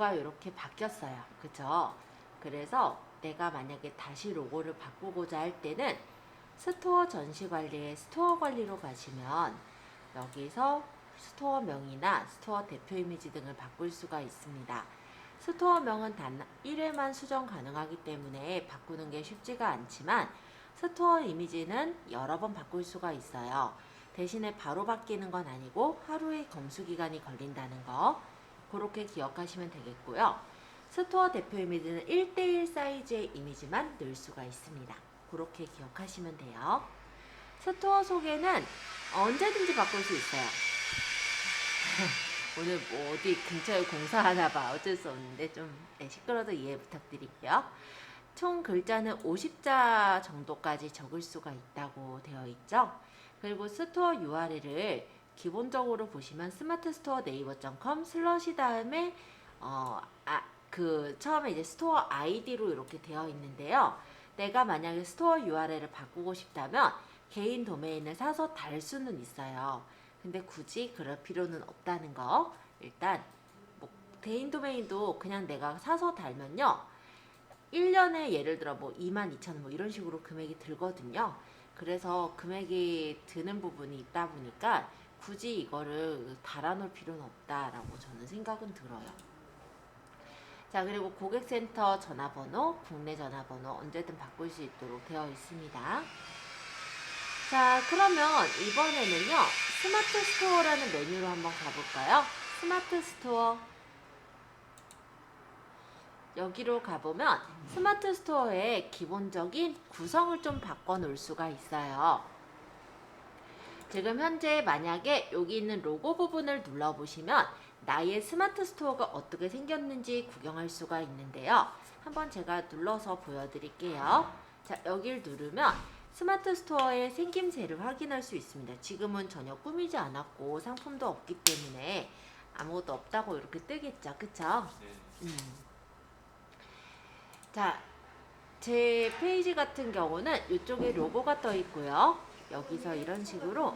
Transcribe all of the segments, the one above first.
로고가 이렇게 바뀌었어요. 그쵸? 그래서 내가 만약에 다시 로고를 바꾸고자 할 때는 스토어 전시 관리에 스토어 관리로 가시면 여기서 스토어명이나 스토어 대표 이미지 등을 바꿀 수가 있습니다. 스토어명은 단 1회만 수정 가능하기 때문에 바꾸는 게 쉽지가 않지만 스토어 이미지는 여러 번 바꿀 수가 있어요. 대신에 바로 바뀌는 건 아니고 하루의 검수 기간이 걸린다는 거 그렇게 기억하시면 되겠고요. 스토어 대표 이미지는 1대1 사이즈의 이미지만 넣을 수가 있습니다. 그렇게 기억하시면 돼요. 스토어 소개는 언제든지 바꿀 수 있어요. 오늘 뭐 어디 근처에 공사하나 봐. 어쩔 수 없는데 좀 시끄러워도 이해 부탁드릴게요. 총 글자는 50자 정도까지 적을 수가 있다고 되어 있죠. 그리고 스토어 URL을 기본적으로 보시면 스마트스토어 네이버.com 슬러시 다음에 처음에 이제 스토어 아이디로 이렇게 되어 있는데요. 내가 만약에 스토어 URL을 바꾸고 싶다면 개인 도메인을 사서 달 수는 있어요. 근데 굳이 그럴 필요는 없다는 거. 일단 뭐 개인 도메인도 그냥 내가 사서 달면요. 1년에 예를 들어 뭐 22,000원 뭐 이런 식으로 금액이 들거든요. 그래서 금액이 드는 부분이 있다 보니까 굳이 이거를 달아놓을 필요는 없다라고 저는 생각은 들어요. 자, 그리고 고객센터 전화번호, 국내 전화번호 언제든 바꿀 수 있도록 되어 있습니다. 자, 그러면 이번에는요, 스마트 스토어라는 메뉴로 한번 가볼까요? 스마트 스토어. 여기로 가보면 스마트 스토어의 기본적인 구성을 좀 바꿔 놓을 수가 있어요. 지금 현재 만약에 여기 있는 로고 부분을 눌러보시면 나의 스마트 스토어가 어떻게 생겼는지 구경할 수가 있는데요. 한번 제가 눌러서 보여드릴게요. 자, 여기를 누르면 스마트 스토어의 생김새를 확인할 수 있습니다. 지금은 전혀 꾸미지 않았고 상품도 없기 때문에 아무것도 없다고 이렇게 뜨겠죠. 그쵸? 자, 제 페이지 같은 경우는 이쪽에 로고가 떠 있고요. 여기서 이런 식으로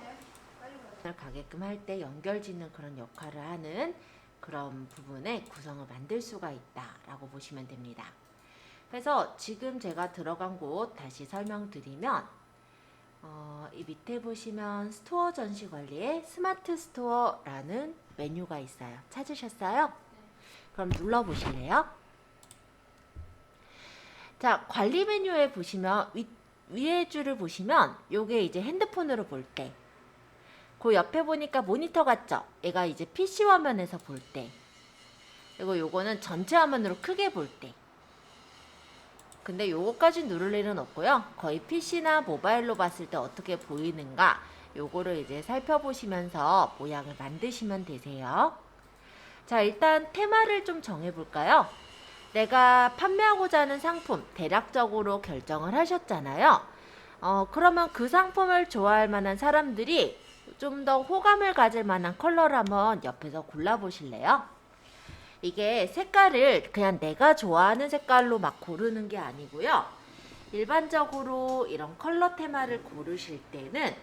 가게끔 할 때 연결 짓는 그런 역할을 하는 그런 부분에 구성을 만들 수가 있다라고 보시면 됩니다. 그래서 지금 제가 들어간 곳 다시 설명드리면 이 밑에 보시면 스토어 전시 관리에 스마트 스토어라는 메뉴가 있어요. 찾으셨어요? 그럼 눌러보실래요? 자, 관리 메뉴에 보시면 위에 줄을 보시면 요게 이제 핸드폰으로 볼 때, 그 옆에 보니까 모니터 같죠? 얘가 이제 PC 화면에서 볼 때, 그리고 요거는 전체 화면으로 크게 볼 때. 근데 요거까지 누를 일은 없고요. 거의 PC나 모바일로 봤을 때 어떻게 보이는가 요거를 이제 살펴보시면서 모양을 만드시면 되세요. 자, 일단 테마를 좀 정해볼까요? 내가 판매하고자 하는 상품 대략적으로 결정을 하셨잖아요. 그러면 그 상품을 좋아할 만한 사람들이 좀 더 호감을 가질 만한 컬러를 한번 옆에서 골라보실래요? 이게 색깔을 그냥 내가 좋아하는 색깔로 막 고르는 게 아니고요. 일반적으로 이런 컬러 테마를 고르실 때는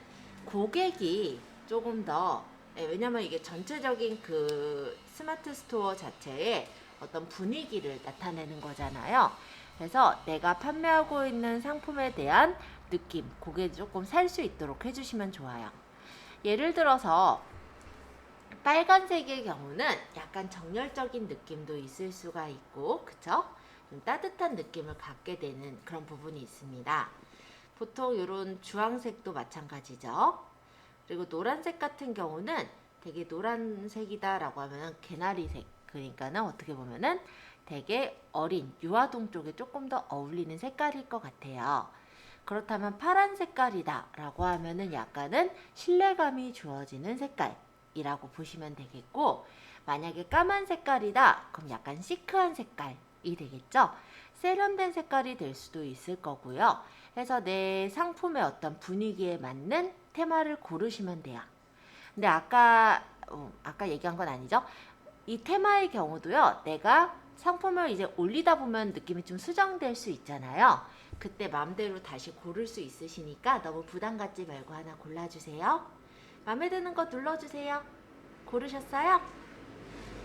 고객이 조금 더, 왜냐면 이게 전체적인 그 스마트 스토어 자체에 어떤 분위기를 나타내는 거잖아요. 그래서 내가 판매하고 있는 상품에 대한 느낌, 고객이 조금 살 수 있도록 해주시면 좋아요. 예를 들어서 빨간색의 경우는 약간 정열적인 느낌도 있을 수가 있고, 그쵸? 좀 따뜻한 느낌을 갖게 되는 그런 부분이 있습니다. 보통 이런 주황색도 마찬가지죠. 그리고 노란색 같은 경우는 되게 노란색이다라고 하면은 개나리색, 그러니까는 어떻게 보면은 되게 어린 유아동 쪽에 조금 더 어울리는 색깔일 것 같아요. 그렇다면 파란 색깔이다 라고 하면은 약간은 신뢰감이 주어지는 색깔이라고 보시면 되겠고, 만약에 까만 색깔이다 그럼 약간 시크한 색깔이 되겠죠. 세련된 색깔이 될 수도 있을 거고요. 그래서 내 상품의 어떤 분위기에 맞는 테마를 고르시면 돼요. 근데 아까 얘기한 건 아니죠. 이 테마의 경우도요, 내가 상품을 이제 올리다 보면 느낌이 좀 수정될 수 있잖아요. 그때 마음대로 다시 고를 수 있으시니까 너무 부담 갖지 말고 하나 골라주세요. 마음에 드는 거 눌러주세요. 고르셨어요?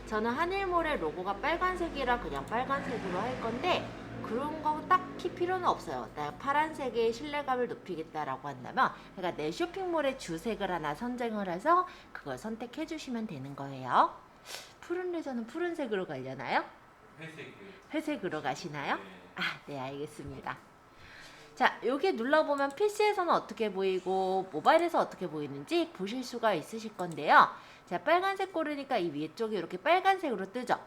저는 한일몰의 로고가 빨간색이라 그냥 빨간색으로 할 건데 그런 거 딱히 필요는 없어요. 내가 파란색의 신뢰감을 높이겠다라고 한다면 그러니까 내 쇼핑몰의 주색을 하나 선정을 해서 그걸 선택해 주시면 되는 거예요. 푸른 레저는 푸른색으로 가려나요? 회색이요. 회색으로 가시나요? 네. 아, 네, 알겠습니다. 자, 여기 눌러보면 PC에서는 어떻게 보이고 모바일에서 어떻게 보이는지 보실 수가 있으실 건데요. 자, 빨간색 고르니까 이 위쪽이 이렇게 빨간색으로 뜨죠.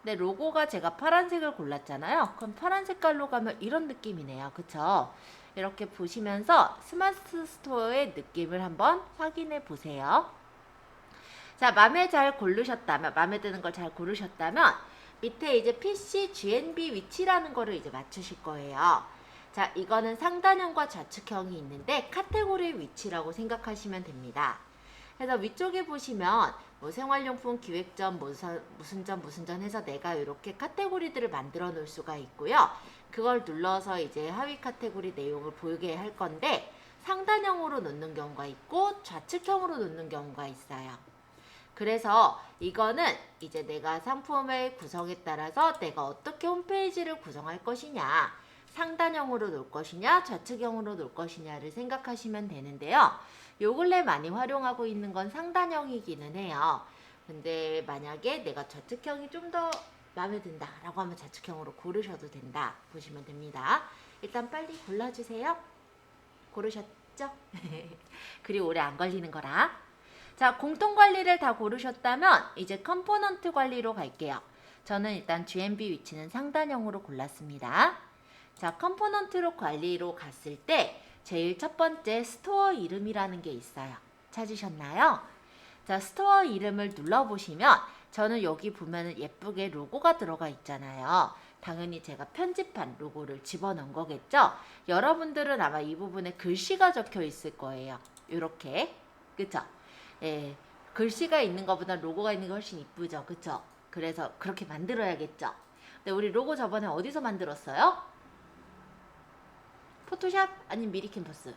근데 로고가 제가 파란색을 골랐잖아요. 그럼 파란 색깔로 가면 이런 느낌이네요. 그쵸? 이렇게 보시면서 스마트 스토어의 느낌을 한번 확인해 보세요. 자, 마음에 드는 걸 잘 고르셨다면 밑에 이제 PC GNB 위치라는 거를 이제 맞추실 거예요. 자, 이거는 상단형과 좌측형이 있는데 카테고리 위치라고 생각하시면 됩니다. 그래서 위쪽에 보시면 뭐 생활용품 기획전 무슨 전 해서 내가 이렇게 카테고리들을 만들어 놓을 수가 있고요. 그걸 눌러서 이제 하위 카테고리 내용을 보이게 할 건데 상단형으로 놓는 경우가 있고 좌측형으로 놓는 경우가 있어요. 그래서 이거는 이제 내가 상품의 구성에 따라서 내가 어떻게 홈페이지를 구성할 것이냐, 상단형으로 놓을 것이냐, 좌측형으로 놓을 것이냐를 생각하시면 되는데요. 요 근래 많이 활용하고 있는 건 상단형이기는 해요. 근데 만약에 내가 좌측형이 좀 더 마음에 든다 라고 하면 좌측형으로 고르셔도 된다 보시면 됩니다. 일단 빨리 골라주세요. 고르셨죠? 그리 오래 안 걸리는 거라. 자, 공통관리를 다 고르셨다면 이제 컴포넌트 관리로 갈게요. 저는 일단 GMB 위치는 상단형으로 골랐습니다. 자, 컴포넌트로 관리로 갔을 때 제일 첫 번째 스토어 이름이라는 게 있어요. 찾으셨나요? 자, 스토어 이름을 눌러보시면 저는 여기 보면 예쁘게 로고가 들어가 있잖아요. 당연히 제가 편집한 로고를 집어넣은 거겠죠? 여러분들은 아마 이 부분에 글씨가 적혀 있을 거예요. 이렇게. 그쵸? 예, 글씨가 있는 것보다 로고가 있는 게 훨씬 이쁘죠. 그쵸? 그래서 그렇게 만들어야겠죠. 근데 우리 로고 저번에 어디서 만들었어요? 포토샵? 아니면 미리캔버스?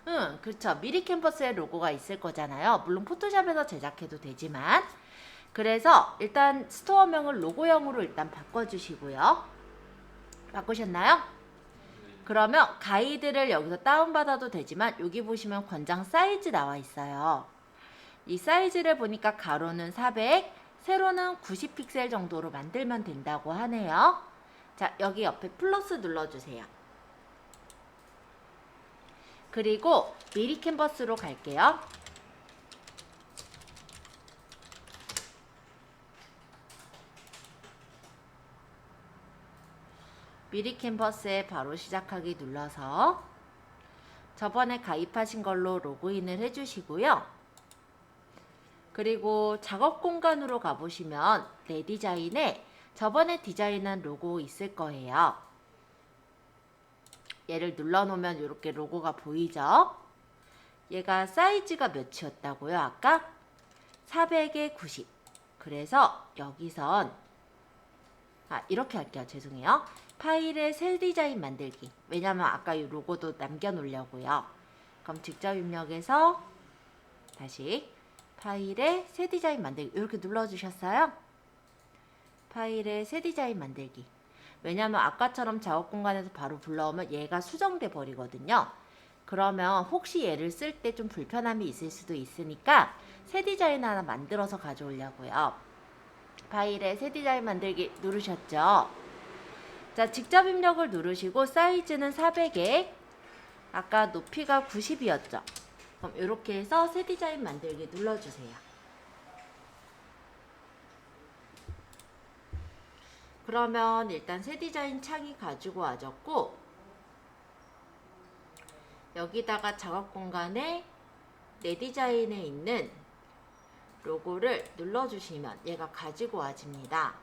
응, 그렇죠. 미리캔버스에 로고가 있을 거잖아요. 물론 포토샵에서 제작해도 되지만. 그래서 일단 스토어명을 로고형으로 일단 바꿔주시고요. 바꾸셨나요? 그러면 가이드를 여기서 다운받아도 되지만 여기 보시면 권장 사이즈 나와 있어요. 이 사이즈를 보니까 가로는 400, 세로는 90픽셀 정도로 만들면 된다고 하네요. 자, 여기 옆에 플러스 눌러주세요. 그리고 미리 캔버스로 갈게요. 미리 캔버스에 바로 시작하기 눌러서 저번에 가입하신 걸로 로그인을 해주시고요. 그리고 작업 공간으로 가보시면 내 디자인에 저번에 디자인한 로고 있을 거예요. 얘를 눌러놓으면 이렇게 로고가 보이죠? 얘가 사이즈가 몇이었다고요? 아까? 400에 90. 그래서 여기선 이렇게 할게요. 죄송해요. 파일에 셀 디자인 만들기. 왜냐면 아까 이 로고도 남겨놓으려고요. 그럼 직접 입력해서 다시 파일에 새 디자인 만들기 이렇게 눌러주셨어요? 파일에 새 디자인 만들기. 왜냐면 아까처럼 작업 공간에서 바로 불러오면 얘가 수정돼 버리거든요. 그러면 혹시 얘를 쓸 때 좀 불편함이 있을 수도 있으니까 새 디자인 하나 만들어서 가져오려고요. 파일에 새 디자인 만들기 누르셨죠? 자, 직접 입력을 누르시고 사이즈는 400에 아까 높이가 90이었죠? 그럼 이렇게 해서 새 디자인 만들기 눌러주세요. 그러면 일단 새 디자인 창이 가지고 와졌고 여기다가 작업 공간에 내 디자인에 있는 로고를 눌러주시면 얘가 가지고 와집니다.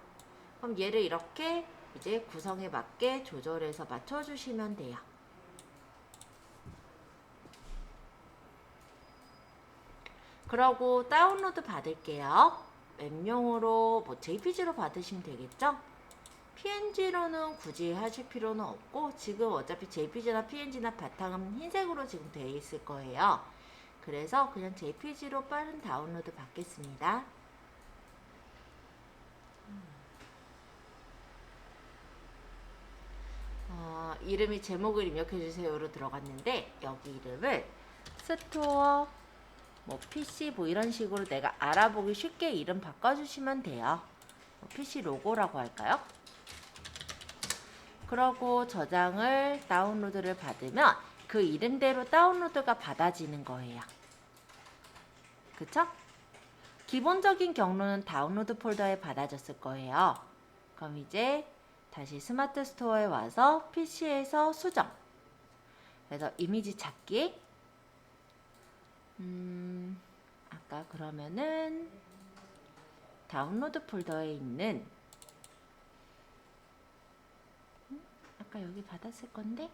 그럼 얘를 이렇게 이제 구성에 맞게 조절해서 맞춰주시면 돼요. 그러고 다운로드 받을게요. 웹용으로 뭐 JPG로 받으시면 되겠죠? PNG로는 굳이 하실 필요는 없고 지금 어차피 JPG나 PNG나 바탕은 흰색으로 지금 되어 있을 거예요. 그래서 그냥 JPG로 빠른 다운로드 받겠습니다. 이름이 제목을 입력해주세요로 들어갔는데 여기 이름을 스토어 뭐 PC 뭐 이런 식으로 내가 알아보기 쉽게 이름 바꿔주시면 돼요. 뭐 PC 로고라고 할까요? 그러고 저장을 다운로드를 받으면 그 이름대로 다운로드가 받아지는 거예요. 그쵸? 기본적인 경로는 다운로드 폴더에 받아졌을 거예요. 그럼 이제 다시 스마트 스토어에 와서 PC에서 수정. 그래서 이미지 찾기. 아까 그러면은 다운로드 폴더에 있는 아까 여기 받았을 건데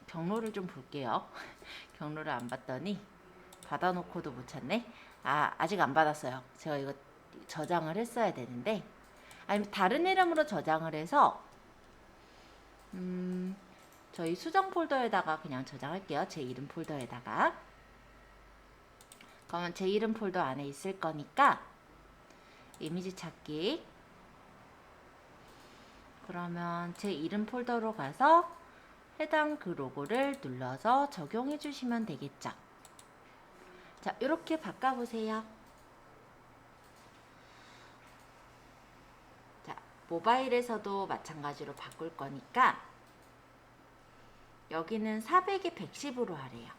경로를 좀 볼게요. 경로를 안 봤더니 받아놓고도 못 찾네. 아직 안 받았어요. 제가 이거 저장을 했어야 되는데 아니면 다른 이름으로 저장을 해서 저희 수정 폴더에다가 그냥 저장할게요. 제 이름 폴더에다가. 그러면 제 이름 폴더 안에 있을 거니까 이미지 찾기. 그러면 제 이름 폴더로 가서 해당 그 로고를 눌러서 적용해 주시면 되겠죠. 자, 이렇게 바꿔보세요. 자, 모바일에서도 마찬가지로 바꿀 거니까 여기는 400에 110으로 하래요.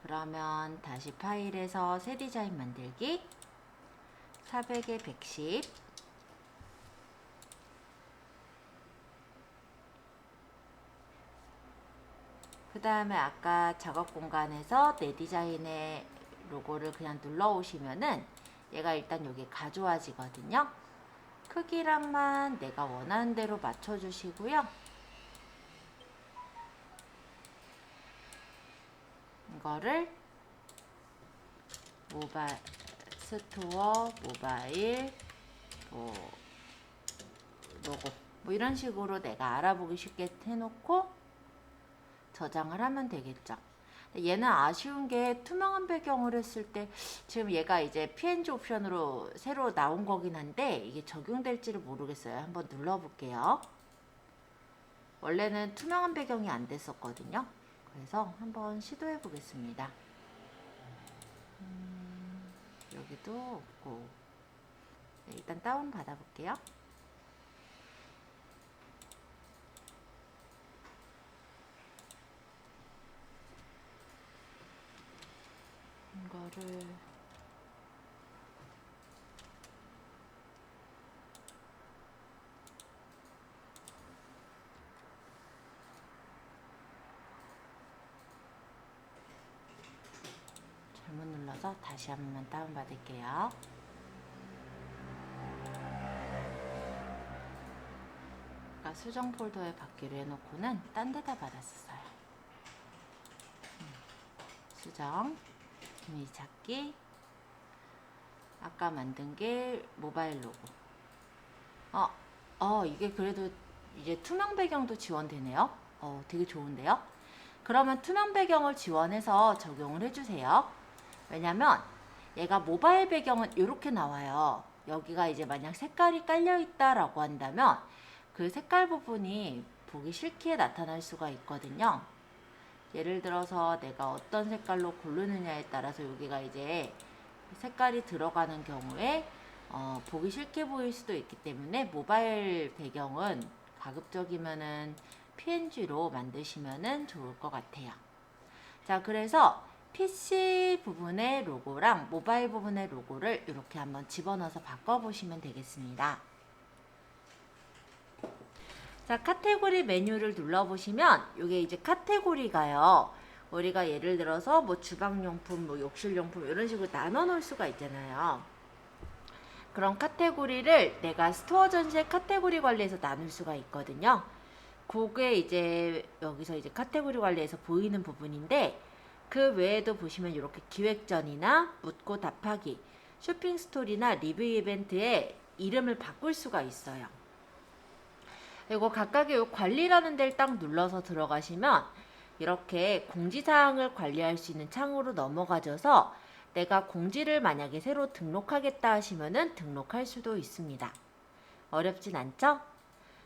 그러면 다시 파일에서 새 디자인 만들기 400에 110 그 다음에 아까 작업 공간에서 내 디자인의 로고를 그냥 눌러 오시면은 얘가 일단 여기 가져와지거든요. 크기랑만 내가 원하는 대로 맞춰 주시고요. 이거를 모바일 스토어 모바일 로고 뭐 이런 식으로 내가 알아보기 쉽게 해놓고 저장을 하면 되겠죠. 얘는 아쉬운 게 투명한 배경을 했을 때 지금 얘가 이제 PNG 옵션으로 새로 나온 거긴 한데 이게 적용될지를 모르겠어요. 한번 눌러볼게요. 원래는 투명한 배경이 안 됐었거든요. 그래서 한번 시도해 보겠습니다. 여기도 없고 네, 일단 다운 받아 볼게요. 이거를 잘못 눌러서 다시 한 번만 다운 받을게요. 아까 수정 폴더에 받기로 해놓고는 딴 데다 받았었어요. 수정 이미지 찾기 아까 만든 게 모바일 로고 이게 그래도 이제 투명 배경도 지원되네요. 되게 좋은데요. 그러면 투명 배경을 지원해서 적용을 해주세요. 왜냐면 얘가 모바일 배경은 이렇게 나와요. 여기가 이제 만약 색깔이 깔려 있다라고 한다면 그 색깔 부분이 보기 싫게 나타날 수가 있거든요. 예를 들어서 내가 어떤 색깔로 고르느냐에 따라서 여기가 이제 색깔이 들어가는 경우에 보기 싫게 보일 수도 있기 때문에 모바일 배경은 가급적이면은 PNG로 만드시면은 좋을 것 같아요. 자, 그래서 PC 부분의 로고랑 모바일 부분의 로고를 이렇게 한번 집어넣어서 바꿔보시면 되겠습니다. 자, 카테고리 메뉴를 눌러보시면 이게 이제 카테고리가요. 우리가 예를 들어서 뭐 주방용품, 뭐 욕실용품 이런 식으로 나눠 놓을 수가 있잖아요. 그런 카테고리를 내가 스토어 전시의 카테고리 관리에서 나눌 수가 있거든요. 그게 이제 여기서 이제 카테고리 관리에서 보이는 부분인데 그 외에도 보시면 이렇게 기획전이나 묻고 답하기, 쇼핑 스토리나 리뷰 이벤트에 이름을 바꿀 수가 있어요. 그리고 각각의 관리라는 데를 딱 눌러서 들어가시면 이렇게 공지사항을 관리할 수 있는 창으로 넘어가져서 내가 공지를 만약에 새로 등록하겠다 하시면은 등록할 수도 있습니다. 어렵진 않죠?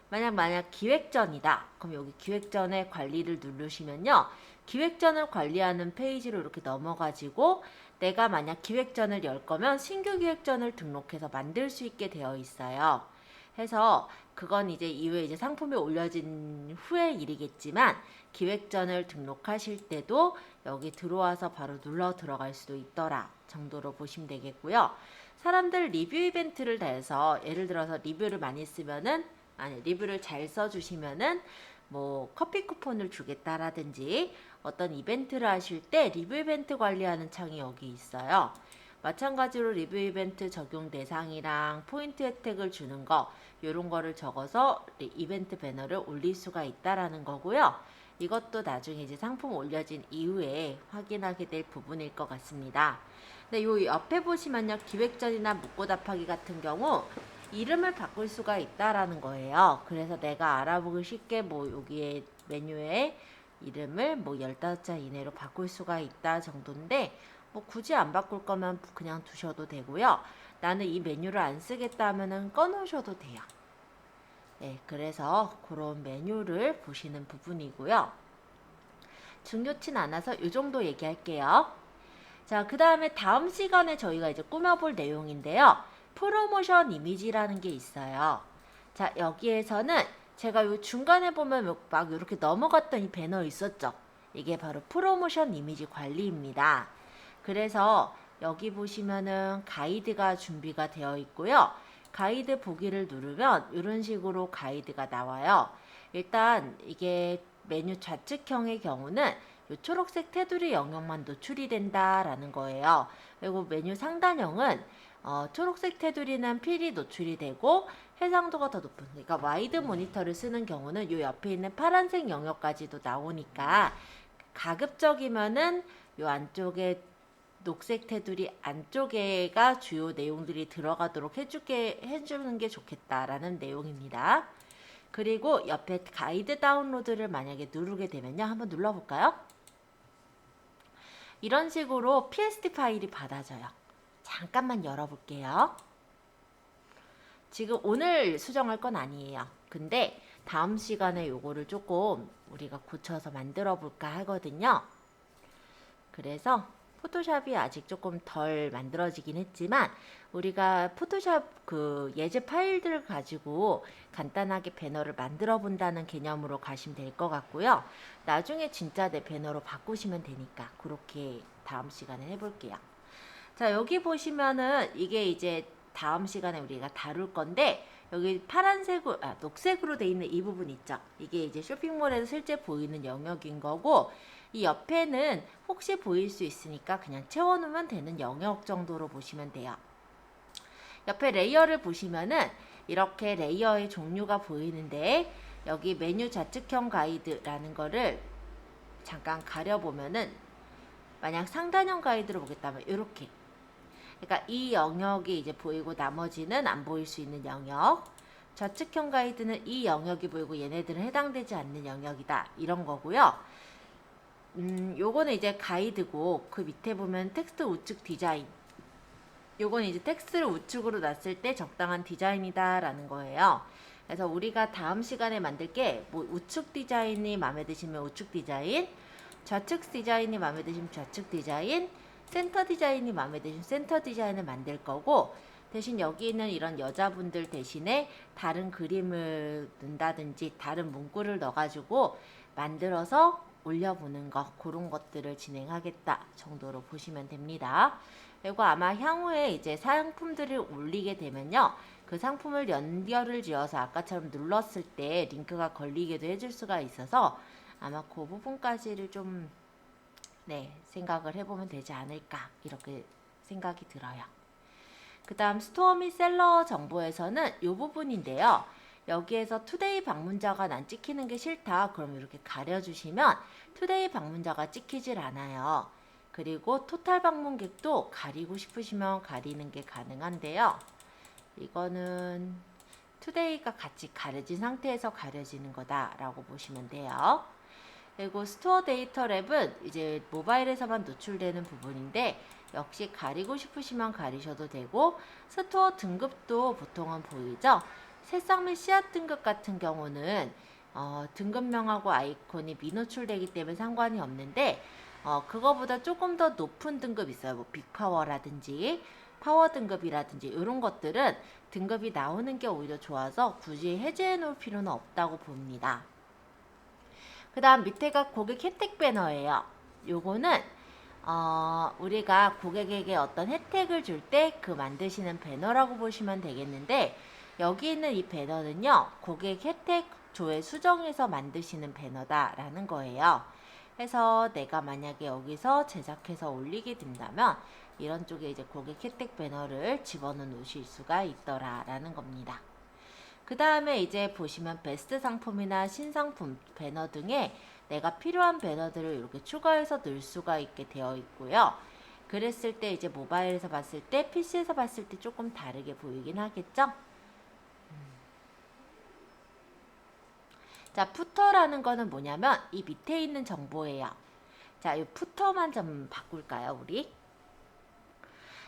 만약 기획전이다. 그럼 여기 기획전의 관리를 누르시면요. 기획전을 관리하는 페이지로 이렇게 넘어가지고 내가 만약 기획전을 열 거면 신규 기획전을 등록해서 만들 수 있게 되어 있어요. 해서 그건 이제 이후에 이제 상품이 올려진 후의 일이겠지만 기획전을 등록하실 때도 여기 들어와서 바로 눌러 들어갈 수도 있더라 정도로 보시면 되겠고요. 사람들 리뷰 이벤트를 해서 예를 들어서 리뷰를 많이 쓰면은 리뷰를 잘 써주시면은 뭐 커피 쿠폰을 주겠다라든지 어떤 이벤트를 하실 때 리뷰 이벤트 관리하는 창이 여기 있어요. 마찬가지로 리뷰 이벤트 적용 대상이랑 포인트 혜택을 주는 거 이런 거를 적어서 이벤트 배너를 올릴 수가 있다라는 거고요. 이것도 나중에 이제 상품 올려진 이후에 확인하게 될 부분일 것 같습니다. 근데 요 옆에 보시면요. 기획전이나 묻고 답하기 같은 경우 이름을 바꿀 수가 있다라는 거예요. 그래서 내가 알아보기 쉽게 뭐 여기에 메뉴에 이름을 뭐 15자 이내로 바꿀 수가 있다 정도인데 뭐 굳이 안 바꿀 거면 그냥 두셔도 되고요. 나는 이 메뉴를 안 쓰겠다 하면은 꺼놓으셔도 돼요. 네, 그래서 그런 메뉴를 보시는 부분이고요. 중요치 않아서 이 정도 얘기할게요. 자, 그 다음에 다음 시간에 저희가 이제 꾸며볼 내용인데요. 프로모션 이미지라는 게 있어요. 자, 여기에서는 제가 요 중간에 보면 막 이렇게 넘어갔던 이 배너 있었죠? 이게 바로 프로모션 이미지 관리입니다. 그래서 여기 보시면은 가이드가 준비가 되어 있고요. 가이드 보기를 누르면 이런 식으로 가이드가 나와요. 일단 이게 메뉴 좌측형의 경우는 이 초록색 테두리 영역만 노출이 된다라는 거예요. 그리고 메뉴 상단형은 초록색 테두리는 필히 노출이 되고 해상도가 더 높은, 그러니까 와이드 모니터를 쓰는 경우는 이 옆에 있는 파란색 영역까지도 나오니까 가급적이면은 이 안쪽에 녹색 테두리 안쪽에가 주요 내용들이 들어가도록 해주는 게 좋겠다라는 내용입니다. 그리고 옆에 가이드 다운로드를 만약에 누르게 되면요. 한번 눌러볼까요? 이런 식으로 PSD 파일이 받아져요. 잠깐만 열어볼게요. 지금 오늘 수정할 건 아니에요. 근데 다음 시간에 요거를 조금 우리가 고쳐서 만들어 볼까 하거든요. 그래서 포토샵이 아직 조금 덜 만들어지긴 했지만 우리가 포토샵 그 예제 파일들을 가지고 간단하게 배너를 만들어 본다는 개념으로 가시면 될 것 같고요. 나중에 진짜 내 배너로 바꾸시면 되니까 그렇게 다음 시간에 해볼게요. 자, 여기 보시면은 이게 이제 다음 시간에 우리가 다룰 건데 여기 파란색으로, 녹색으로 돼 있는 이 부분 있죠? 이게 이제 쇼핑몰에서 실제 보이는 영역인 거고 이 옆에는 혹시 보일 수 있으니까 그냥 채워놓으면 되는 영역 정도로 보시면 돼요. 옆에 레이어를 보시면은 이렇게 레이어의 종류가 보이는데 여기 메뉴 좌측형 가이드라는 거를 잠깐 가려보면은 만약 상단형 가이드로 보겠다면 이렇게, 그러니까 이 영역이 이제 보이고 나머지는 안 보일 수 있는 영역, 좌측형 가이드는 이 영역이 보이고 얘네들은 해당되지 않는 영역이다 이런 거고요. 요거는 이제 가이드고 그 밑에 보면 텍스트 우측 디자인, 요거는 이제 텍스트를 우측으로 놨을 때 적당한 디자인이다 라는 거예요. 그래서 우리가 다음 시간에 만들 게 뭐 우측 디자인이 마음에 드시면 우측 디자인, 좌측 디자인이 마음에 드시면 좌측 디자인, 센터 디자인이 마음에 드시면 센터 디자인을 만들 거고, 대신 여기 있는 이런 여자분들 대신에 다른 그림을 넣는다든지 다른 문구를 넣어가지고 만들어서 올려보는 거, 그런 것들을 진행하겠다 정도로 보시면 됩니다. 그리고 아마 향후에 이제 상품들을 올리게 되면요, 그 상품을 연결을 지어서 아까처럼 눌렀을 때 링크가 걸리게도 해줄 수가 있어서 아마 그 부분까지를 좀 생각을 해보면 되지 않을까 이렇게 생각이 들어요. 그 다음 스토어 및 셀러 정보에서는 이 부분인데요. 여기에서 투데이 방문자가 난 찍히는 게 싫다. 그럼 이렇게 가려주시면 투데이 방문자가 찍히질 않아요. 그리고 토탈 방문객도 가리고 싶으시면 가리는 게 가능한데요. 이거는 투데이가 같이 가려진 상태에서 가려지는 거다라고 보시면 돼요. 그리고 스토어 데이터 랩은 이제 모바일에서만 노출되는 부분인데 역시 가리고 싶으시면 가리셔도 되고, 스토어 등급도 보통은 보이죠. 새싹 및 씨앗 등급 같은 경우는 등급명하고 아이콘이 미노출되기 때문에 상관이 없는데, 그거보다 조금 더 높은 등급 있어요. 뭐 빅파워라든지 파워 등급이라든지 이런 것들은 등급이 나오는 게 오히려 좋아서 굳이 해제해 놓을 필요는 없다고 봅니다. 그 다음 밑에가 고객 혜택 배너예요. 요거는 우리가 고객에게 어떤 혜택을 줄 때 그 만드시는 배너라고 보시면 되겠는데, 여기 있는 이 배너는요, 고객 혜택 조회 수정해서 만드시는 배너다라는 거예요. 그래서 내가 만약에 여기서 제작해서 올리게 된다면 이런 쪽에 이제 고객 혜택 배너를 집어넣어 놓으실 수가 있더라라는 겁니다. 그 다음에 이제 보시면 베스트 상품이나 신상품 배너 등에 내가 필요한 배너들을 이렇게 추가해서 넣을 수가 있게 되어 있고요. 그랬을 때 이제 모바일에서 봤을 때, PC에서 봤을 때 조금 다르게 보이긴 하겠죠? 자, 푸터라는 거는 뭐냐면 이 밑에 있는 정보예요. 자, 이 푸터만 좀 바꿀까요, 우리?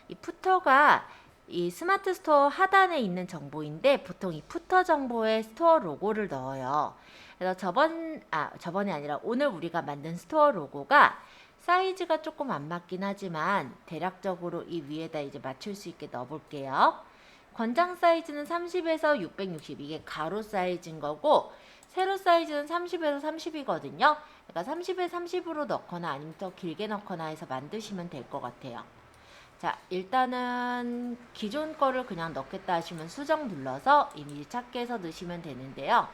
이 푸터가 이 스마트 스토어 하단에 있는 정보인데, 보통 이 푸터 정보에 스토어 로고를 넣어요. 그래서 저번이 아니라 오늘 우리가 만든 스토어 로고가 사이즈가 조금 안 맞긴 하지만 대략적으로 이 위에다 이제 맞출 수 있게 넣어볼게요. 권장 사이즈는 30에서 660, 이게 가로 사이즈인 거고, 세로 사이즈는 30에서 30이거든요. 그러니까 30에 30으로 넣거나 아니면 더 길게 넣거나 해서 만드시면 될 것 같아요. 자, 일단은 기존 거를 그냥 넣겠다 하시면 수정 눌러서 이미지 찾기에서 넣으시면 되는데요.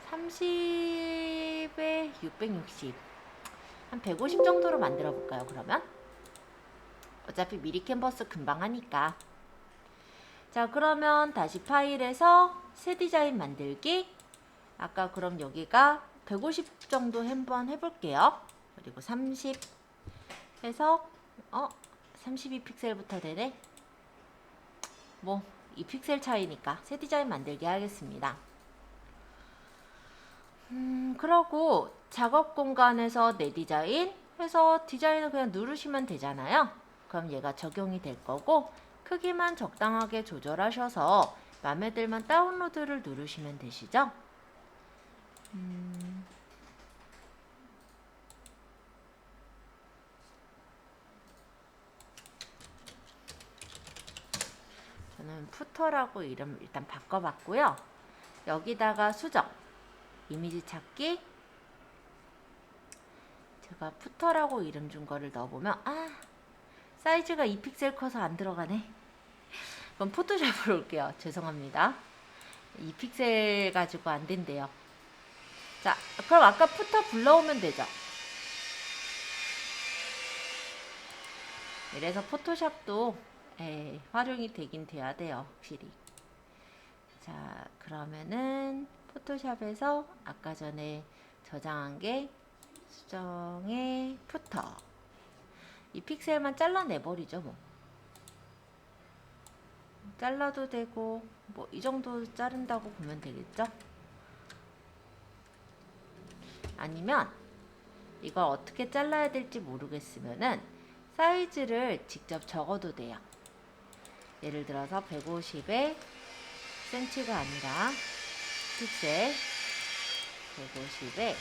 30에 660, 한 150 정도로 만들어 볼까요, 그러면? 어차피 미리 캔버스 금방 하니까. 자, 그러면 다시 파일에서 새 디자인 만들기. 아까 그럼 여기가 150 정도 한번 해볼게요. 그리고 30 해서 32픽셀부터 되네. 뭐 2픽셀 차이니까 새 디자인 만들기 하겠습니다. 그러고 작업 공간에서 내 디자인 해서 디자인을 그냥 누르시면 되잖아요. 그럼 얘가 적용이 될 거고, 크기만 적당하게 조절하셔서 마음에 들면 다운로드를 누르시면 되시죠. 저는 푸터라고 이름 일단 바꿔봤고요. 여기다가 수정, 이미지 찾기, 제가 푸터라고 이름 준 거를 넣어보면 사이즈가 2픽셀 커서 안 들어가네. 그럼 포토샵으로 올게요. 죄송합니다. 2픽셀 가지고 안 된대요. 자, 그럼 아까 푸터 불러오면 되죠. 이래서 포토샵도 활용이 되긴 돼야 돼요, 확실히. 자, 그러면은 포토샵에서 아까 전에 저장한 게 수정의 푸터, 이 픽셀만 잘라내버리죠. 뭐 잘라도 되고 뭐 이 정도 자른다고 보면 되겠죠. 아니면 이걸 어떻게 잘라야 될지 모르겠으면은 사이즈를 직접 적어도 돼요. 예를 들어서 150에 cm가 아니라 픽셀 150에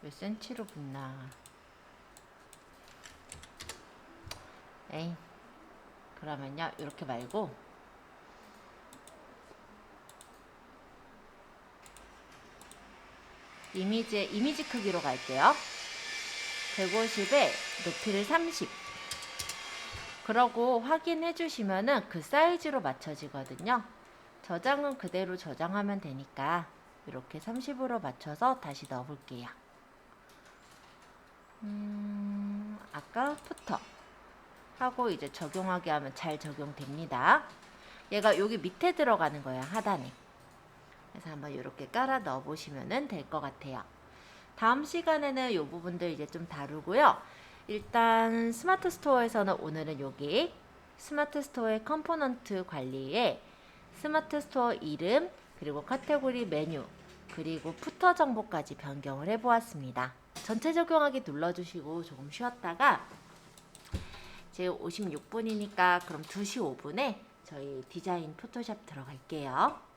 몇 cm로 붙나. 에이, 그러면요 이렇게 말고 이미지 크기로 갈게요. 150에 높이를 30. 그러고 확인해 주시면은 그 사이즈로 맞춰지거든요. 저장은 그대로 저장하면 되니까 이렇게 30으로 맞춰서 다시 넣어 볼게요. 아까 푸터 하고 이제 적용하게 하면 잘 적용됩니다. 얘가 여기 밑에 들어가는 거예요, 하단에. 그래서 한번 이렇게 깔아 넣어 보시면 될 것 같아요. 다음 시간에는 이 부분들 이제 좀 다루고요. 일단 스마트 스토어에서는 오늘은 여기 스마트 스토어의 컴포넌트 관리에 스마트 스토어 이름, 그리고 카테고리 메뉴, 그리고 푸터 정보까지 변경을 해보았습니다. 전체 적용하기 눌러주시고 조금 쉬었다가 지금 56분이니까 그럼 2시 5분에 저희 디자인 포토샵 들어갈게요.